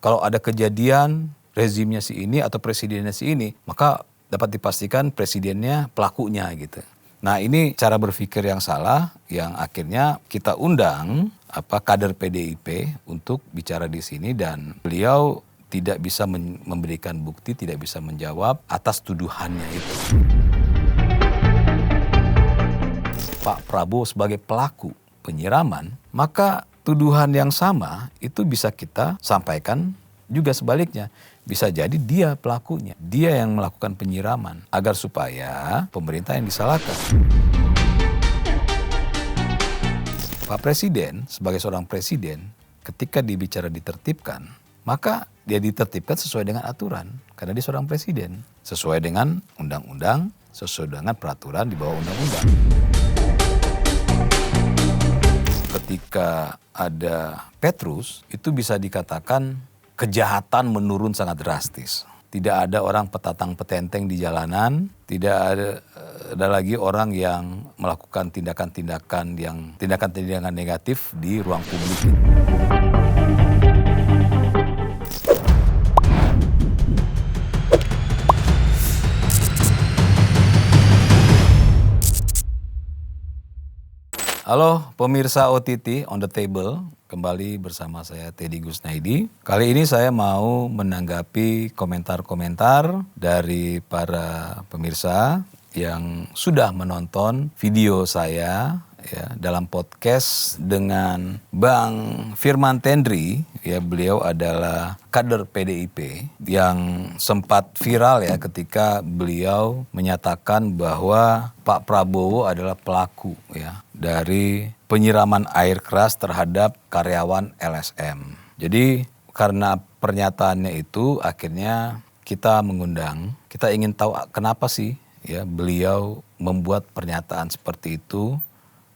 kalau ada kejadian rezimnya si ini atau presidennya si ini, maka dapat dipastikan presidennya pelakunya gitu. Nah ini cara berpikir yang salah yang akhirnya kita undang kader PDIP untuk bicara di sini dan beliau tidak bisa memberikan bukti, tidak bisa menjawab atas tuduhannya itu. Pak Prabowo sebagai pelaku penyiraman, maka tuduhan yang sama itu bisa kita sampaikan juga sebaliknya. Bisa jadi dia pelakunya, dia yang melakukan penyiraman agar supaya pemerintah yang disalahkan. Pak Presiden sebagai seorang presiden ketika dibicara ditertibkan, maka dia ditertibkan sesuai dengan aturan karena dia seorang presiden, sesuai dengan undang-undang, sesuai dengan peraturan di bawah undang-undang. Ketika ada Petrus itu bisa dikatakan kejahatan menurun sangat drastis. Tidak ada orang petatang petenteng di jalanan, tidak ada lagi orang yang melakukan tindakan-tindakan negatif di ruang publik. Halo pemirsa OTT On The Table, kembali bersama saya Teddy Gusnaidi. Kali ini saya mau menanggapi komentar-komentar dari para pemirsa yang sudah menonton video saya ya, dalam podcast dengan Bang Firman Tendri. Ya, beliau adalah kader PDIP yang sempat viral ya ketika beliau menyatakan bahwa Pak Prabowo adalah pelaku ya dari penyiraman air keras terhadap karyawan LSM. Jadi karena pernyataannya itu akhirnya kita mengundang, kita ingin tahu kenapa sih ya beliau membuat pernyataan seperti itu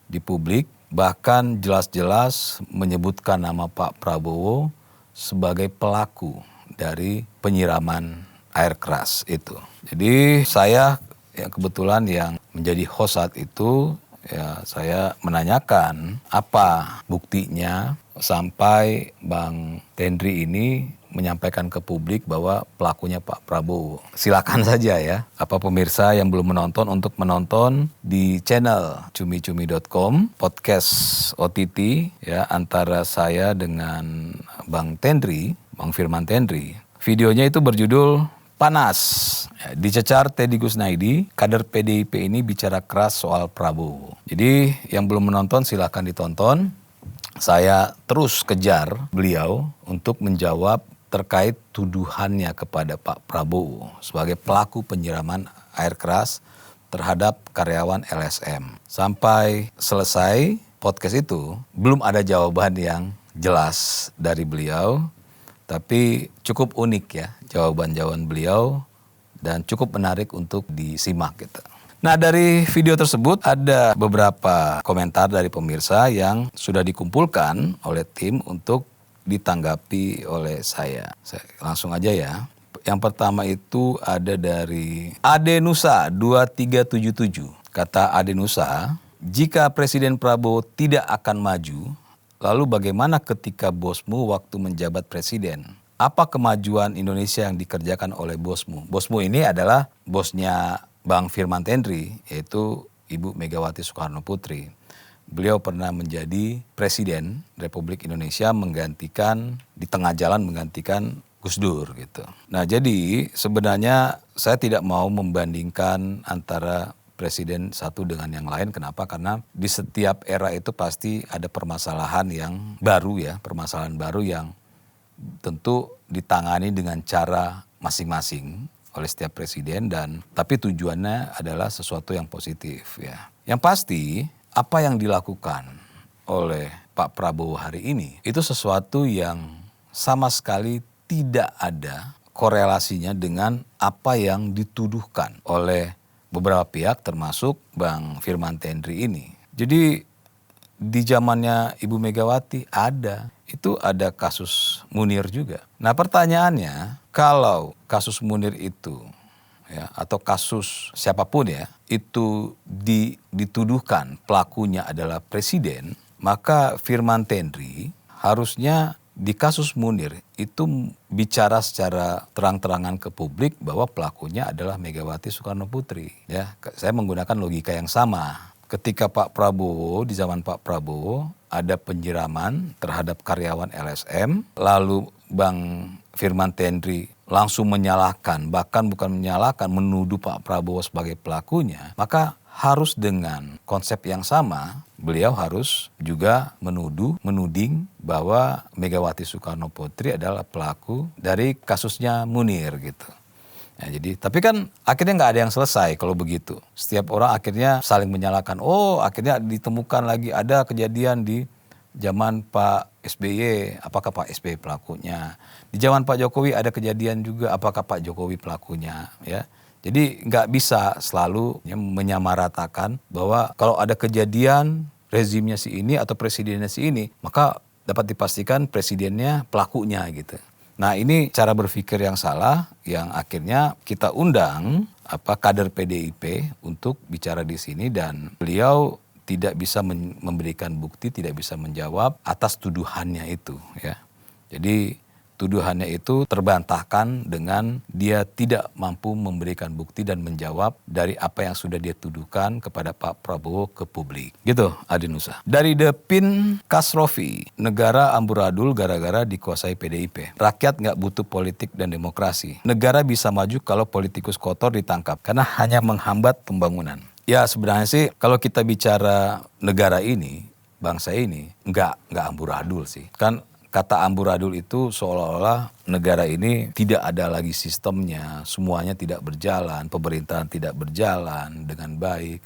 di publik, bahkan jelas-jelas menyebutkan nama Pak Prabowo sebagai pelaku dari penyiraman air keras itu. Jadi saya ya kebetulan yang menjadi host saat itu, ya saya menanyakan apa buktinya sampai Bang Tendri ini menyampaikan ke publik bahwa pelakunya Pak Prabowo. Silakan saja ya, pemirsa yang belum menonton untuk menonton di channel cumi-cumi.com, podcast OTT ya antara saya dengan Bang Tendri, Bang Firman Tendri. Videonya itu berjudul Panas. Ya, dicecar Teddy Gusnaidi, kader PDIP ini bicara keras soal Prabowo. Jadi yang belum menonton silakan ditonton. Saya terus kejar beliau untuk menjawab terkait tuduhannya kepada Pak Prabowo sebagai pelaku penyiraman air keras terhadap karyawan LSM. Sampai selesai podcast itu belum ada jawaban yang jelas dari beliau, tapi cukup unik ya jawaban-jawaban beliau dan cukup menarik untuk disimak gitu. Nah dari video tersebut ada beberapa komentar dari pemirsa yang sudah dikumpulkan oleh tim untuk ditanggapi oleh saya. Saya langsung aja ya. Yang pertama itu ada dari Adenusa 2377. Kata Adenusa, jika Presiden Prabowo tidak akan maju, lalu bagaimana ketika bosmu waktu menjabat presiden? Apa kemajuan Indonesia yang dikerjakan oleh bosmu? Bosmu ini adalah bosnya Bang Firman Tendri, yaitu Ibu Megawati Soekarno Putri. Beliau pernah menjadi Presiden Republik Indonesia di tengah jalan menggantikan Gus Dur gitu. Nah jadi sebenarnya saya tidak mau membandingkan antara presiden satu dengan yang lain. Kenapa? Karena di setiap era itu pasti ada permasalahan yang baru ya, permasalahan baru yang tentu ditangani dengan cara masing-masing oleh setiap presiden tapi tujuannya adalah sesuatu yang positif ya. Yang pasti apa yang dilakukan oleh Pak Prabowo hari ini itu sesuatu yang sama sekali tidak ada korelasinya dengan apa yang dituduhkan oleh beberapa pihak termasuk Bang Firman Tendri ini. Jadi di zamannya Ibu Megawati ada kasus Munir juga. Nah pertanyaannya, kalau kasus Munir itu ya, atau kasus siapapun ya, itu dituduhkan pelakunya adalah presiden, maka Firman Tendri harusnya di kasus Munir itu bicara secara terang-terangan ke publik bahwa pelakunya adalah Megawati Soekarno Putri. Ya, saya menggunakan logika yang sama. Ketika Pak Prabowo, di zaman Pak Prabowo, ada penyiraman terhadap karyawan LSM, lalu Bang Firman Tendri langsung menyalahkan, bahkan bukan menyalahkan, menuduh Pak Prabowo sebagai pelakunya, maka harus dengan konsep yang sama, beliau harus juga menuding bahwa Megawati Soekarno Putri adalah pelaku dari kasusnya Munir gitu. Ya, jadi, tapi kan akhirnya nggak ada yang selesai kalau begitu. Setiap orang akhirnya saling menyalahkan. Oh, akhirnya ditemukan lagi ada kejadian di zaman Pak SBY, apakah Pak SBY pelakunya? Di zaman Pak Jokowi ada kejadian juga, apakah Pak Jokowi pelakunya? Ya. Jadi nggak bisa selalu menyamaratakan bahwa kalau ada kejadian rezimnya si ini atau presidennya si ini, maka dapat dipastikan presidennya pelakunya gitu. Nah, ini cara berpikir yang salah yang akhirnya kita undang kader PDIP untuk bicara di sini, dan beliau tidak bisa memberikan bukti, tidak bisa menjawab atas tuduhannya itu ya. Jadi tuduhannya itu terbantahkan dengan dia tidak mampu memberikan bukti dan menjawab dari apa yang sudah dia tuduhkan kepada Pak Prabowo ke publik. Gitu, Adinusa. Dari Depin Kasrofi, negara amburadul gara-gara dikuasai PDIP. Rakyat nggak butuh politik dan demokrasi. Negara bisa maju kalau politikus kotor ditangkap karena hanya menghambat pembangunan. Ya sebenarnya sih kalau kita bicara negara ini, bangsa ini, nggak amburadul sih. Kan kata amburadul itu seolah-olah negara ini tidak ada lagi sistemnya, semuanya tidak berjalan, pemerintahan tidak berjalan dengan baik,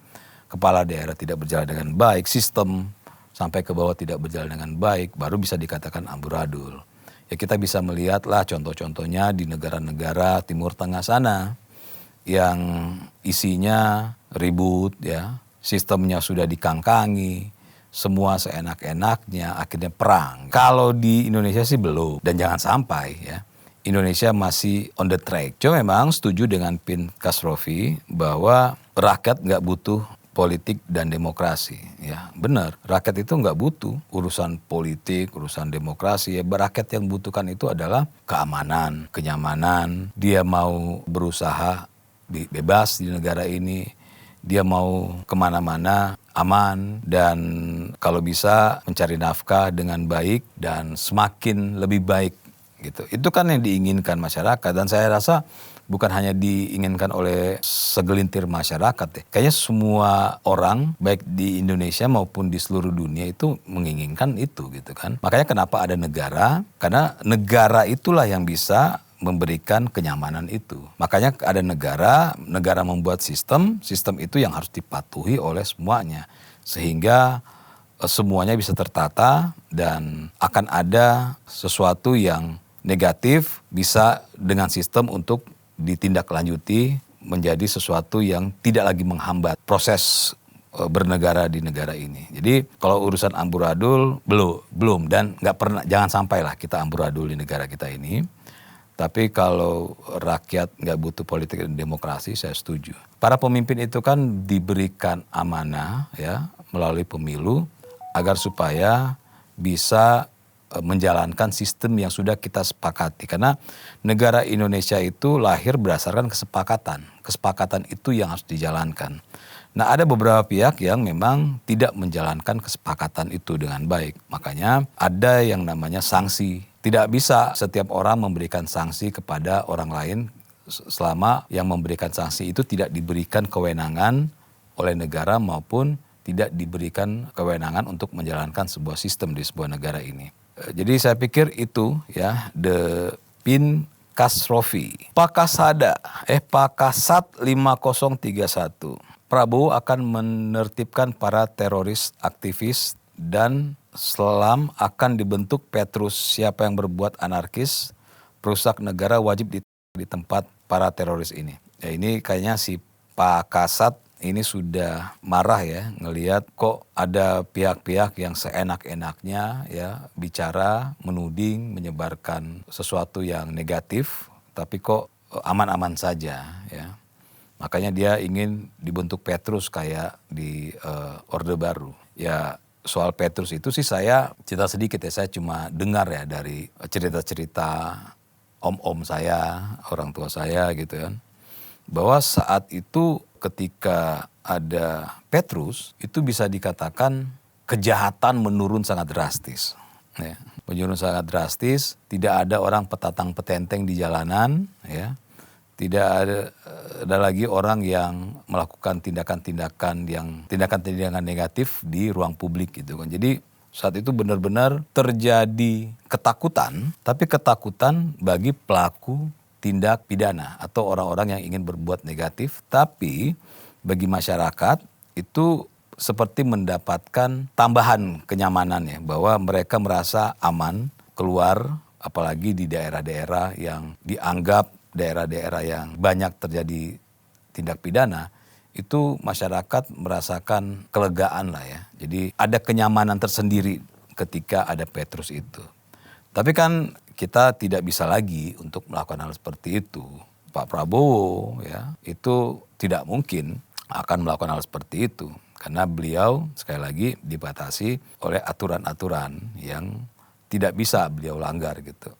kepala daerah tidak berjalan dengan baik, sistem sampai ke bawah tidak berjalan dengan baik, baru bisa dikatakan amburadul. Ya kita bisa melihatlah contoh-contohnya di negara-negara Timur Tengah sana yang isinya ribut ya, sistemnya sudah dikangkangi, semua seenak-enaknya, akhirnya perang. Kalau di Indonesia sih belum, dan jangan sampai ya, Indonesia masih on the track. Cuma memang setuju dengan Pin Kasrofi bahwa rakyat nggak butuh politik dan demokrasi. Ya benar, rakyat itu nggak butuh urusan politik, urusan demokrasi. Ya, rakyat yang butuhkan itu adalah keamanan, kenyamanan. Dia mau berusaha bebas di negara ini, dia mau kemana-mana aman, dan kalau bisa mencari nafkah dengan baik dan semakin lebih baik gitu. Itu kan yang diinginkan masyarakat, dan saya rasa bukan hanya diinginkan oleh segelintir masyarakat ya. Kayaknya semua orang baik di Indonesia maupun di seluruh dunia itu menginginkan itu gitu kan. Makanya kenapa ada negara? Karena negara itulah yang bisa memberikan kenyamanan itu. Makanya ada negara membuat sistem itu yang harus dipatuhi oleh semuanya. Sehingga semuanya bisa tertata dan akan ada sesuatu yang negatif bisa dengan sistem untuk ditindaklanjuti menjadi sesuatu yang tidak lagi menghambat proses bernegara di negara ini. Jadi kalau urusan amburadul belum dan nggak pernah, jangan sampailah kita amburadul di negara kita ini. Tapi kalau rakyat nggak butuh politik dan demokrasi, saya setuju. Para pemimpin itu kan diberikan amanah ya melalui pemilu agar supaya bisa menjalankan sistem yang sudah kita sepakati. Karena negara Indonesia itu lahir berdasarkan kesepakatan. Kesepakatan itu yang harus dijalankan. Nah ada beberapa pihak yang memang tidak menjalankan kesepakatan itu dengan baik. Makanya ada yang namanya sanksi. Tidak bisa setiap orang memberikan sanksi kepada orang lain selama yang memberikan sanksi itu tidak diberikan kewenangan oleh negara maupun tidak diberikan kewenangan untuk menjalankan sebuah sistem di sebuah negara ini. Jadi saya pikir itu ya, The Pin Kasrofi. Pakasat 5031. Prabowo akan menertibkan para teroris aktivis dan Selam akan dibentuk Petrus. Siapa yang berbuat anarkis, perusak negara wajib di tempat para teroris ini. Ya ini kayaknya si Pak Kasat ini sudah marah ya ngelihat kok ada pihak-pihak yang seenak-enaknya ya bicara, menuding, menyebarkan sesuatu yang negatif, tapi kok aman-aman saja ya. Makanya dia ingin dibentuk Petrus kayak di Orde Baru. Ya soal Petrus itu sih saya cerita sedikit ya, saya cuma dengar ya dari cerita-cerita om-om saya, orang tua saya gitu kan. Bahwa saat itu ketika ada Petrus itu bisa dikatakan kejahatan menurun sangat drastis. Ya, menurun sangat drastis, tidak ada orang petatang petenteng di jalanan, ya. Tidak ada lagi orang yang melakukan tindakan-tindakan negatif di ruang publik gitu kan. Jadi saat itu benar-benar terjadi ketakutan, tapi ketakutan bagi pelaku tindak pidana atau orang-orang yang ingin berbuat negatif, tapi bagi masyarakat itu seperti mendapatkan tambahan kenyamanan ya, bahwa mereka merasa aman keluar, apalagi di daerah-daerah yang dianggap daerah-daerah yang banyak terjadi tindak pidana, itu masyarakat merasakan kelegaan lah ya. Jadi ada kenyamanan tersendiri ketika ada Petrus itu. Tapi kan kita tidak bisa lagi untuk melakukan hal seperti itu. Pak Prabowo ya, itu tidak mungkin akan melakukan hal seperti itu. Karena beliau sekali lagi dibatasi oleh aturan-aturan yang tidak bisa beliau langgar gitu.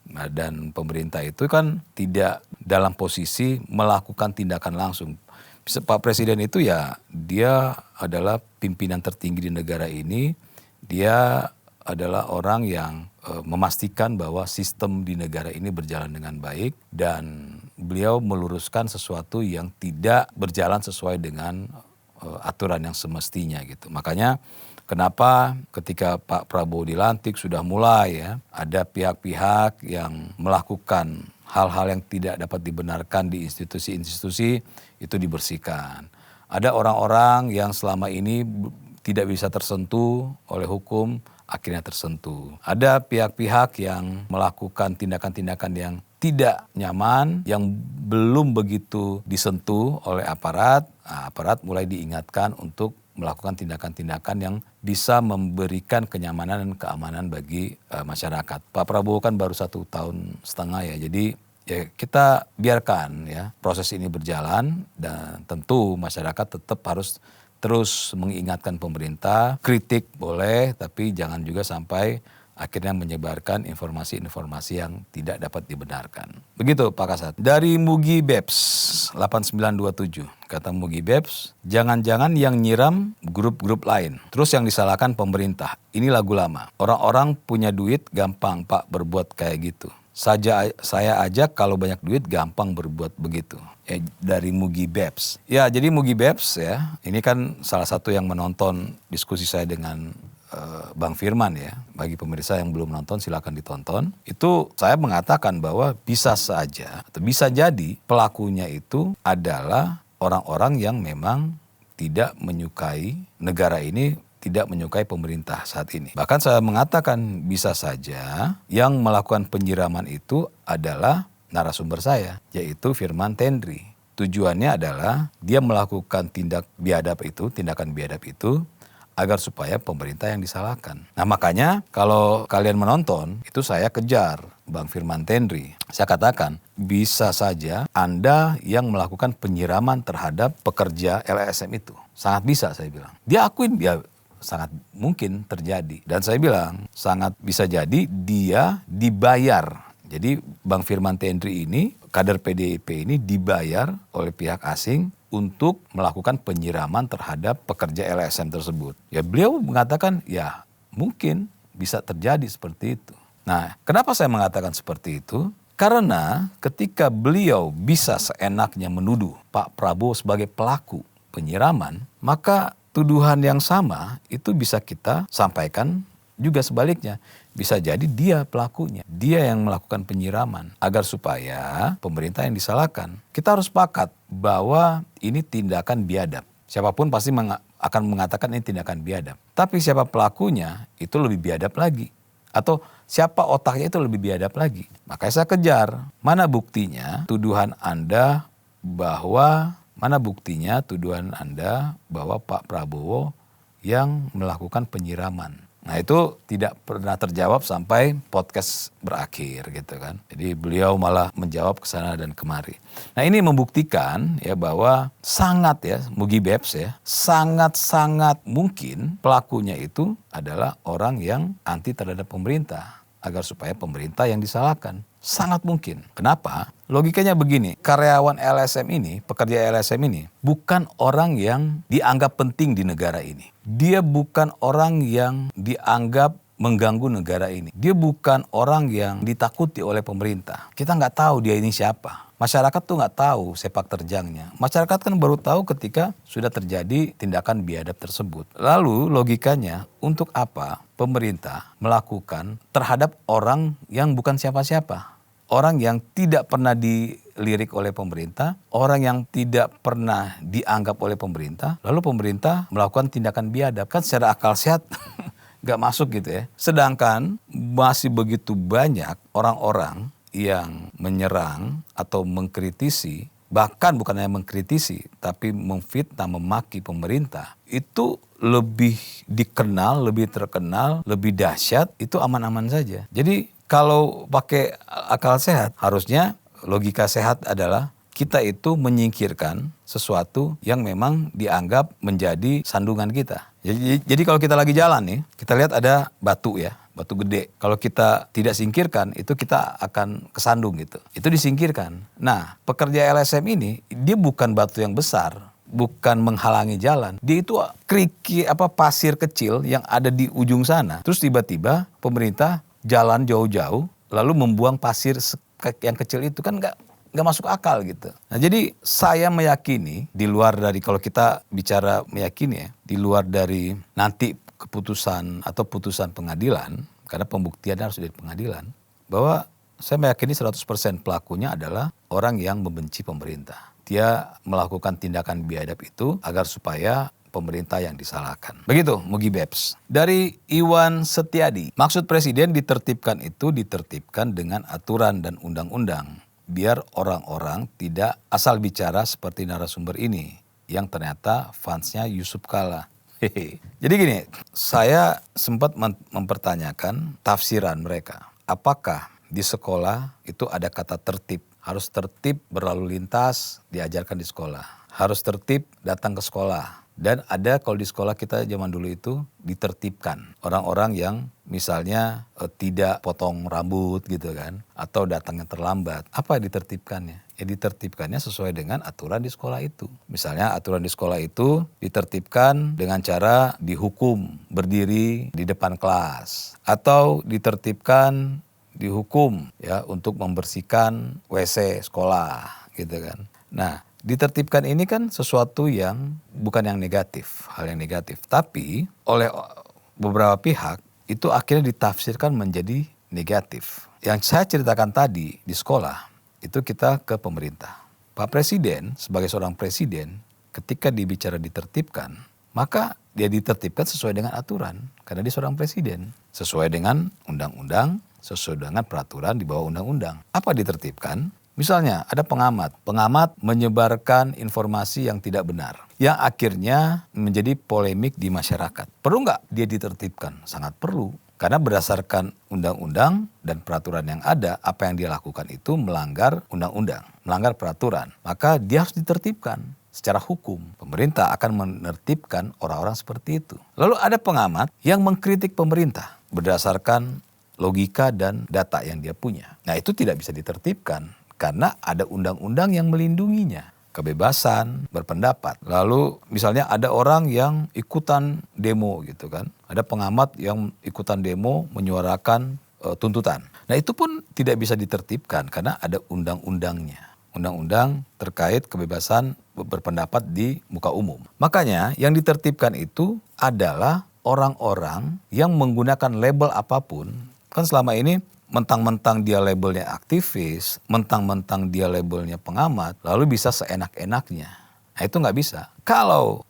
Nah, dan pemerintah itu kan tidak dalam posisi melakukan tindakan langsung. Pak Presiden itu ya dia adalah pimpinan tertinggi di negara ini. Dia adalah orang yang memastikan bahwa sistem di negara ini berjalan dengan baik. Dan beliau meluruskan sesuatu yang tidak berjalan sesuai dengan aturan yang semestinya gitu. Makanya kenapa ketika Pak Prabowo dilantik sudah mulai ya ada pihak-pihak yang melakukan hal-hal yang tidak dapat dibenarkan di institusi-institusi itu dibersihkan. Ada orang-orang yang selama ini tidak bisa tersentuh oleh hukum akhirnya tersentuh. Ada pihak-pihak yang melakukan tindakan-tindakan yang tidak nyaman, yang belum begitu disentuh oleh aparat. Nah, aparat mulai diingatkan untuk melakukan tindakan-tindakan yang bisa memberikan kenyamanan dan keamanan bagi masyarakat. Pak Prabowo kan baru 1,5 tahun ya, jadi ya kita biarkan ya proses ini berjalan dan tentu masyarakat tetap harus terus mengingatkan pemerintah, kritik boleh tapi jangan juga sampai akhirnya menyebarkan informasi-informasi yang tidak dapat dibenarkan. Begitu Pak Kasat. Dari Mugi Beps 8927, kata Mugi Beps, jangan-jangan yang nyiram grup-grup lain. Terus yang disalahkan pemerintah. Ini lagu lama. Orang-orang punya duit gampang Pak berbuat kayak gitu. Saya aja kalau banyak duit gampang berbuat begitu. Dari Mugi Beps. Ya jadi Mugi Beps ya, ini kan salah satu yang menonton diskusi saya dengan Bang Firman ya. Bagi pemirsa yang belum nonton silakan ditonton. Itu saya mengatakan bahwa bisa saja atau bisa jadi pelakunya itu adalah orang-orang yang memang tidak menyukai negara ini, tidak menyukai pemerintah saat ini. Bahkan saya mengatakan bisa saja yang melakukan penyiraman itu adalah narasumber saya, yaitu Firman Tendri. Tujuannya adalah dia melakukan tindakan biadab itu agar supaya pemerintah yang disalahkan. Nah makanya kalau kalian menonton itu saya kejar Bang Firman Tendri. Saya katakan bisa saja Anda yang melakukan penyiraman terhadap pekerja LSM itu. Sangat bisa saya bilang. Dia akuin ya sangat mungkin terjadi. Dan saya bilang sangat bisa jadi dia dibayar. Jadi Bang Firman Tendri ini, kader PDIP ini dibayar oleh pihak asing untuk melakukan penyiraman terhadap pekerja LSM tersebut. Ya beliau mengatakan ya mungkin bisa terjadi seperti itu. Nah kenapa saya mengatakan seperti itu? Karena ketika beliau bisa seenaknya menuduh Pak Prabowo sebagai pelaku penyiraman, maka tuduhan yang sama itu bisa kita sampaikan juga sebaliknya. Bisa jadi dia pelakunya, dia yang melakukan penyiraman agar supaya pemerintah yang disalahkan. Kita harus sepakat bahwa ini tindakan biadab. Siapapun pasti akan mengatakan ini tindakan biadab. Tapi siapa pelakunya itu lebih biadab lagi. Atau siapa otaknya itu lebih biadab lagi. Makanya saya kejar, mana buktinya tuduhan Anda bahwa Pak Prabowo yang melakukan penyiraman. Nah itu tidak pernah terjawab sampai podcast berakhir gitu kan. Jadi beliau malah menjawab ke sana dan kemari. Nah ini membuktikan ya bahwa sangat ya, Mugi Babs ya, sangat-sangat mungkin pelakunya itu adalah orang yang anti terhadap pemerintah. Agar supaya pemerintah yang disalahkan. Sangat mungkin. Kenapa? Logikanya begini, karyawan LSM ini, pekerja LSM ini, bukan orang yang dianggap penting di negara ini. Dia bukan orang yang dianggap mengganggu negara ini. Dia bukan orang yang ditakuti oleh pemerintah. Kita nggak tahu dia ini siapa. Masyarakat tuh nggak tahu sepak terjangnya. Masyarakat kan baru tahu ketika sudah terjadi tindakan biadab tersebut. Lalu logikanya untuk apa pemerintah melakukan terhadap orang yang bukan siapa-siapa? Orang yang tidak pernah dilirik oleh pemerintah, orang yang tidak pernah dianggap oleh pemerintah, lalu pemerintah melakukan tindakan biadab. Kan secara akal sehat nggak masuk gitu ya. Sedangkan masih begitu banyak orang-orang yang menyerang atau mengkritisi, bahkan bukan hanya mengkritisi, tapi memfitnah, memaki pemerintah, itu lebih dikenal, lebih terkenal, lebih dahsyat, itu aman-aman saja. Jadi kalau pakai akal sehat, harusnya logika sehat adalah kita itu menyingkirkan sesuatu yang memang dianggap menjadi sandungan kita. Jadi kalau kita lagi jalan nih, kita lihat ada batu ya, batu gede. Kalau kita tidak singkirkan, itu kita akan kesandung gitu. Itu disingkirkan. Nah, pekerja LSM ini, dia bukan batu yang besar, bukan menghalangi jalan. Dia itu pasir kecil yang ada di ujung sana. Terus tiba-tiba pemerintah jalan jauh-jauh, lalu membuang pasir yang kecil itu, kan nggak masuk akal gitu. Nah jadi saya meyakini, di luar dari kalau kita bicara meyakini ya, di luar dari nanti keputusan atau putusan pengadilan, karena pembuktian harus dari pengadilan, bahwa saya meyakini 100% pelakunya adalah orang yang membenci pemerintah. Dia melakukan tindakan biadab itu agar supaya pemerintah yang disalahkan. Begitu Mugi Babs. Dari Iwan Setiadi, maksud presiden ditertibkan itu ditertibkan dengan aturan dan undang-undang. Biar orang-orang tidak asal bicara seperti narasumber ini yang ternyata fansnya Yusuf Kala. Jadi gini, saya sempat mempertanyakan tafsiran mereka. Apakah di sekolah itu ada kata tertib? Harus tertib berlalu lintas diajarkan di sekolah. Harus tertib datang ke sekolah. Dan ada kalau di sekolah kita zaman dulu itu ditertibkan. Orang-orang yang misalnya tidak potong rambut gitu kan. Atau datangnya terlambat. Apa ditertibkannya? Ya ditertibkannya sesuai dengan aturan di sekolah itu. Misalnya aturan di sekolah itu ditertibkan dengan cara dihukum berdiri di depan kelas. Atau ditertibkan dihukum ya untuk membersihkan WC sekolah gitu kan. Nah, ditertibkan ini kan sesuatu yang bukan yang negatif, hal yang negatif. Tapi oleh beberapa pihak itu akhirnya ditafsirkan menjadi negatif. Yang saya ceritakan tadi di sekolah itu kita ke pemerintah. Pak Presiden sebagai seorang presiden ketika dibicara ditertibkan, maka dia ditertibkan sesuai dengan aturan. Karena dia seorang presiden. Sesuai dengan undang-undang, sesuai dengan peraturan di bawah undang-undang. Apa ditertibkan? Misalnya ada pengamat menyebarkan informasi yang tidak benar. Yang akhirnya menjadi polemik di masyarakat. Perlu nggak dia ditertibkan? Sangat perlu. Karena berdasarkan undang-undang dan peraturan yang ada, apa yang dia lakukan itu melanggar undang-undang, melanggar peraturan. Maka dia harus ditertibkan secara hukum. Pemerintah akan menertibkan orang-orang seperti itu. Lalu ada pengamat yang mengkritik pemerintah berdasarkan logika dan data yang dia punya. Nah itu tidak bisa ditertibkan. Karena ada undang-undang yang melindunginya. Kebebasan berpendapat. Lalu misalnya ada orang yang ikutan demo gitu kan. Ada pengamat yang ikutan demo menyuarakan tuntutan. Nah itu pun tidak bisa ditertibkan karena ada undang-undangnya. Undang-undang terkait kebebasan berpendapat di muka umum. Makanya yang ditertibkan itu adalah orang-orang yang menggunakan label apapun. Kan selama ini mentang-mentang dia labelnya aktivis, mentang-mentang dia labelnya pengamat, lalu bisa seenak-enaknya. Nah itu nggak bisa.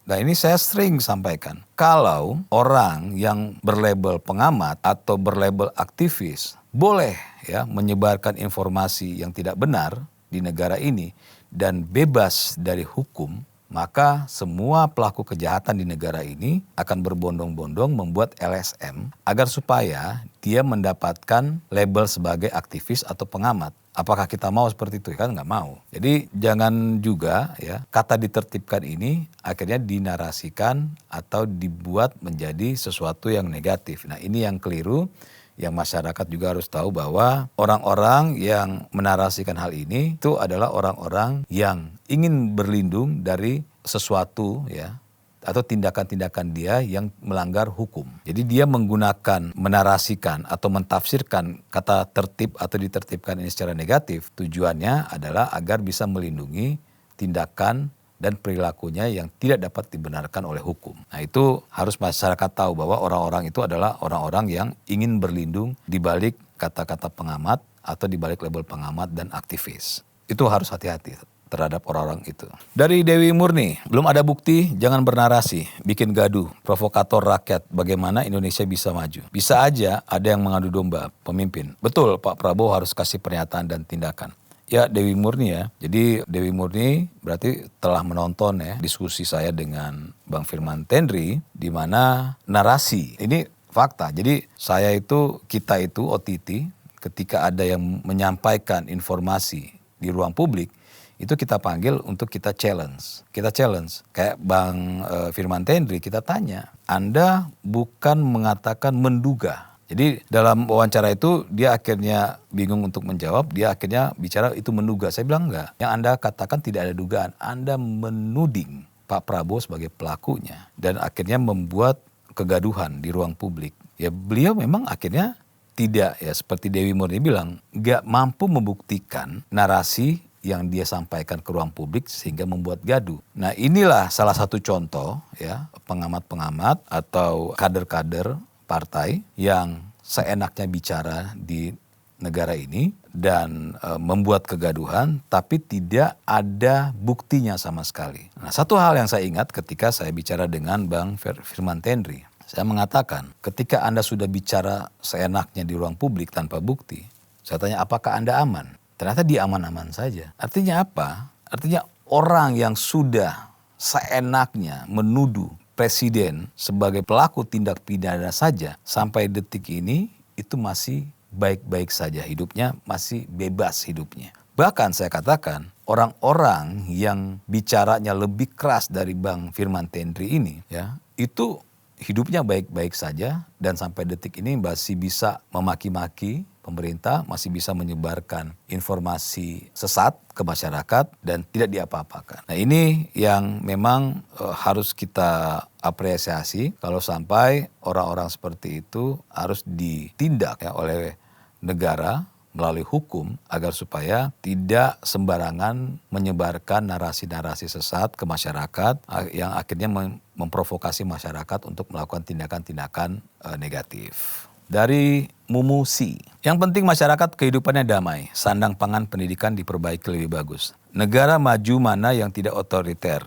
Nah ini saya sering sampaikan, kalau orang yang berlabel pengamat atau berlabel aktivis boleh ya menyebarkan informasi yang tidak benar di negara ini dan bebas dari hukum, maka semua pelaku kejahatan di negara ini akan berbondong-bondong membuat LSM agar supaya dia mendapatkan label sebagai aktivis atau pengamat. Apakah kita mau seperti itu? Kan nggak mau. Jadi jangan juga ya kata ditertibkan ini akhirnya dinarasikan atau dibuat menjadi sesuatu yang negatif. Nah ini yang keliru, yang masyarakat juga harus tahu bahwa orang-orang yang menarasikan hal ini itu adalah orang-orang yang ingin berlindung dari sesuatu ya atau tindakan-tindakan dia yang melanggar hukum. Jadi dia menggunakan, menarasikan atau mentafsirkan kata tertib atau ditertibkan ini secara negatif. Tujuannya adalah agar bisa melindungi tindakan dan perilakunya yang tidak dapat dibenarkan oleh hukum. Nah itu harus masyarakat tahu bahwa orang-orang itu adalah orang-orang yang ingin berlindung di balik kata-kata pengamat atau di balik label pengamat dan aktivis. Itu harus hati-hati terhadap orang-orang itu. Dari Dewi Murni, belum ada bukti, jangan bernarasi, bikin gaduh, provokator rakyat, bagaimana Indonesia bisa maju. Bisa aja ada yang mengadu domba pemimpin. Betul, Pak Prabowo harus kasih pernyataan dan tindakan. Ya Dewi Murni ya, jadi Dewi Murni berarti telah menonton ya diskusi saya dengan Bang Firman Tendri di mana narasi, ini fakta. Jadi saya itu, kita itu OTT ketika ada yang menyampaikan informasi di ruang publik, itu kita panggil untuk kita challenge. Kita challenge, kayak Bang Firman Tendri kita tanya, Anda bukan mengatakan menduga. Jadi dalam wawancara itu dia akhirnya bingung untuk menjawab, dia akhirnya bicara itu menduga. Saya bilang enggak, yang Anda katakan tidak ada dugaan, Anda menuding Pak Prabowo sebagai pelakunya. Dan akhirnya membuat kegaduhan di ruang publik. Ya beliau memang akhirnya tidak ya seperti Dewi Murni bilang, enggak mampu membuktikan narasi yang dia sampaikan ke ruang publik sehingga membuat gaduh. Nah inilah salah satu contoh ya pengamat-pengamat atau kader-kader partai yang seenaknya bicara di negara ini dan membuat kegaduhan tapi tidak ada buktinya sama sekali. Nah satu hal yang saya ingat ketika saya bicara dengan Bang Firman Tendri, saya mengatakan ketika Anda sudah bicara seenaknya di ruang publik tanpa bukti, saya tanya apakah Anda aman? Ternyata dia aman-aman saja. Artinya apa? Artinya orang yang sudah seenaknya menuduh Presiden sebagai pelaku tindak pidana saja sampai detik ini itu masih baik-baik saja hidupnya, masih bebas hidupnya. Bahkan saya katakan orang-orang yang bicaranya lebih keras dari Bang Firman Tendri ini ya, itu hidupnya baik-baik saja dan sampai detik ini masih bisa memaki-maki pemerintah, masih bisa menyebarkan informasi sesat ke masyarakat dan tidak diapa-apakan. Nah ini yang memang harus kita apresiasi kalau sampai orang-orang seperti itu harus ditindak ya oleh negara melalui hukum agar supaya tidak sembarangan menyebarkan narasi-narasi sesat ke masyarakat yang akhirnya memprovokasi masyarakat untuk melakukan tindakan-tindakan negatif. Dari Mumusi, yang penting masyarakat kehidupannya damai, sandang pangan pendidikan diperbaiki lebih bagus. Negara maju mana yang tidak otoriter,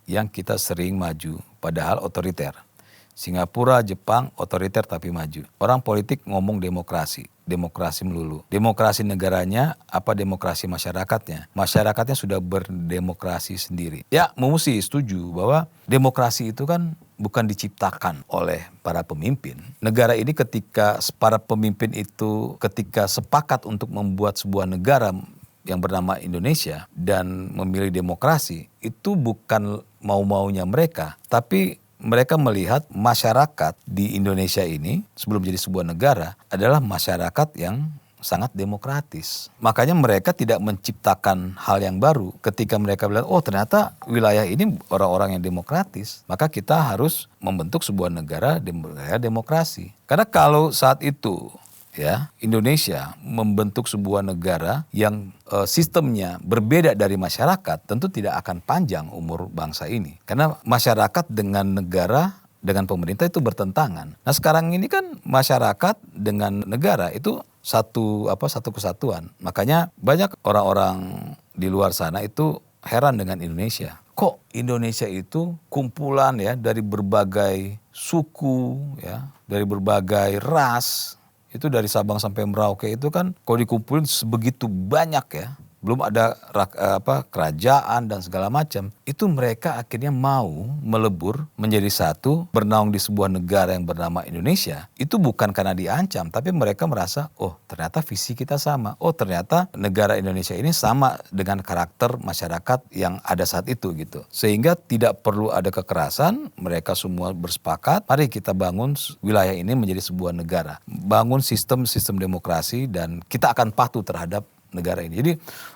yang kita sering maju, padahal otoriter. Singapura, Jepang, otoriter tapi maju. Orang politik ngomong demokrasi, demokrasi melulu. Demokrasi negaranya, apa demokrasi masyarakatnya? Masyarakatnya sudah berdemokrasi sendiri. Ya, Mumusi setuju bahwa demokrasi itu kan bukan diciptakan oleh para pemimpin. Negara ini ketika para pemimpin itu ketika sepakat untuk membuat sebuah negara yang bernama Indonesia dan memilih demokrasi, itu bukan mau-maunya mereka, tapi mereka melihat masyarakat di Indonesia ini sebelum jadi sebuah negara adalah masyarakat yang sangat demokratis. Makanya mereka tidak menciptakan hal yang baru. Ketika mereka bilang, oh ternyata wilayah ini orang-orang yang demokratis, maka kita harus membentuk sebuah negara demokrasi. Karena kalau saat itu ya Indonesia membentuk sebuah negara yang sistemnya berbeda dari masyarakat, tentu tidak akan panjang umur bangsa ini. Karena masyarakat dengan negara, dengan pemerintah itu bertentangan. Nah sekarang ini kan masyarakat dengan negara itu satu kesatuan. Makanya banyak orang-orang di luar sana itu heran dengan Indonesia. Kok Indonesia itu kumpulan ya dari berbagai suku ya, dari berbagai ras. Itu dari Sabang sampai Merauke itu kan kalau dikumpulin sebegitu banyak ya. belum ada kerajaan dan segala macam, itu mereka akhirnya mau melebur menjadi satu, bernaung di sebuah negara yang bernama Indonesia. Itu bukan karena diancam, tapi mereka merasa, oh ternyata visi kita sama, oh ternyata negara Indonesia ini sama dengan karakter masyarakat yang ada saat itu gitu. Sehingga tidak perlu ada kekerasan, mereka semua bersepakat, mari kita bangun wilayah ini menjadi sebuah negara. Bangun sistem demokrasi dan kita akan patuh terhadap negara ini. Jadi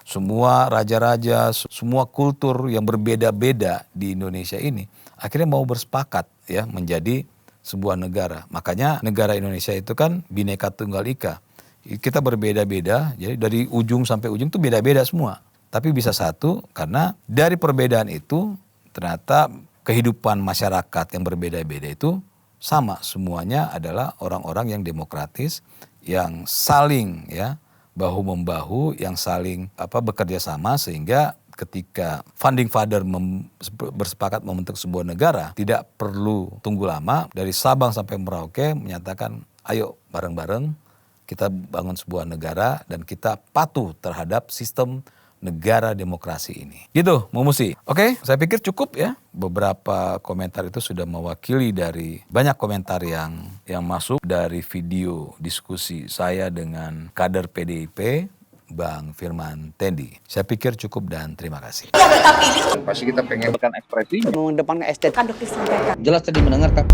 semua raja-raja, semua kultur yang berbeda-beda di Indonesia ini akhirnya mau bersepakat ya menjadi sebuah negara. Makanya negara Indonesia itu kan Bhinneka Tunggal Ika. Kita berbeda-beda, jadi dari ujung sampai ujung itu beda-beda semua. Tapi bisa satu karena dari perbedaan itu ternyata kehidupan masyarakat yang berbeda-beda itu sama. Semuanya adalah orang-orang yang demokratis, yang saling ya bahu-membahu, yang saling bekerja sama, sehingga ketika founding father bersepakat membentuk sebuah negara, tidak perlu tunggu lama, dari Sabang sampai Merauke menyatakan ayo bareng-bareng kita bangun sebuah negara dan kita patuh terhadap sistem negara demokrasi ini. Gitu, Musi. Oke, saya pikir cukup ya. Beberapa komentar itu sudah mewakili dari banyak komentar yang masuk dari video diskusi saya dengan kader PDIP, Bang Firman Tendi. Saya pikir cukup dan terima kasih. Pasti kita pengen ekspresinya. Mengedepankan estetika. Jelas tadi mendengarkan.